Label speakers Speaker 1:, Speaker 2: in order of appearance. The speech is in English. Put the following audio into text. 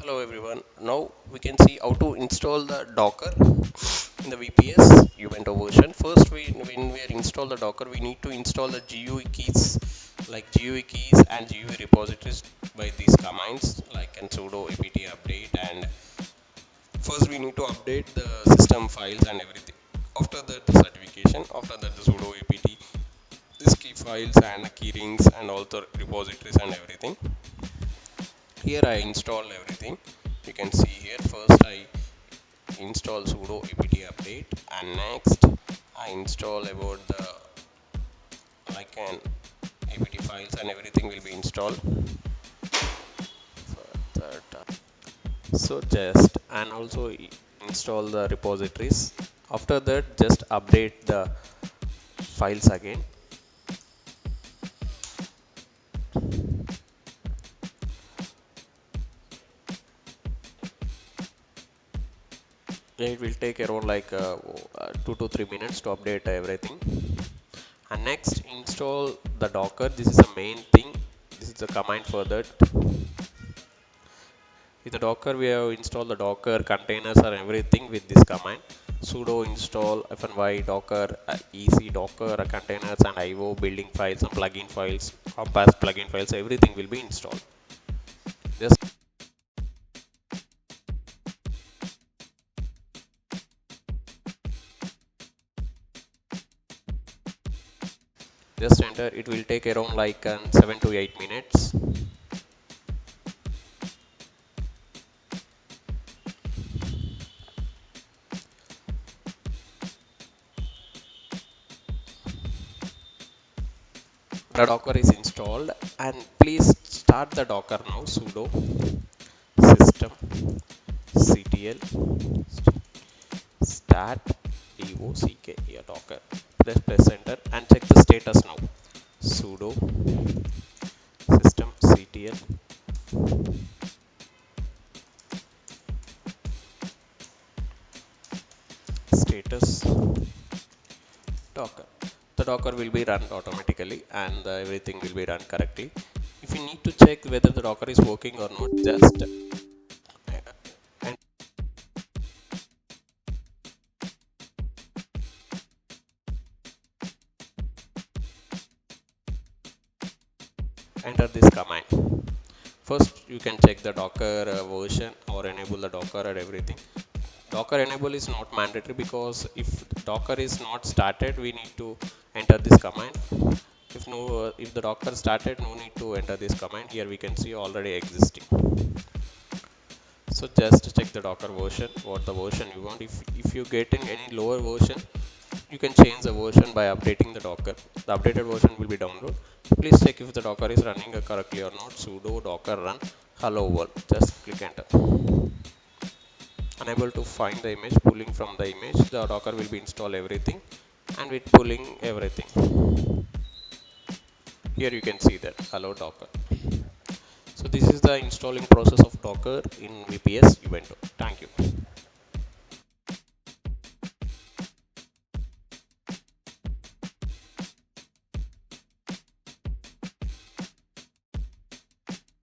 Speaker 1: Hello everyone. Now we can see how to install the Docker in the VPS Ubuntu version. First, when we install the Docker, we need to install the GUI keys like GUI keys and GUI repositories by these commands like sudo apt update. And first we need to update the system files and everything. After that, the certification. After that, the sudo apt this key files and the key rings and all the repositories and everything. Here I install everything. You can see here first I install sudo apt update, and next I install about the like an apt files and everything will be installed. So just and also install the repositories. After that, just update the files again. It will take around like 2 to 3 minutes to update everything. And next, install the Docker. This is the main thing. This is the command for that. With the Docker, we have installed the Docker containers or everything with this command. Sudo install fny docker ec docker containers and io building files and plugin files, compass plugin files, everything will be installed. Just enter. It will take around like 7 to 8 minutes. The Docker is installed, and please start the Docker now. Sudo system ctl start dock Docker. Press enter and check the status now. Sudo system ctl status Docker. The Docker will be run automatically and everything will be run correctly. If you need to check whether the Docker is working or not, just enter this command. First, you can check the Docker version or enable the Docker and everything. Docker enable is not mandatory because if Docker is not started, we need to enter this command. If the Docker started, no need to enter this command. Here we can see already existing. So just check the Docker version, what the version you want. If you're getting any lower version, you can change the version by updating the Docker. The updated version will be downloaded. Please check if the Docker is running correctly or not. Sudo docker run hello world. Just click enter. Unable to find the image, pulling from the image, the Docker will be install everything, and with pulling everything. Here you can see that hello Docker. So this is the installing process of Docker in VPS Ubuntu. Thank you.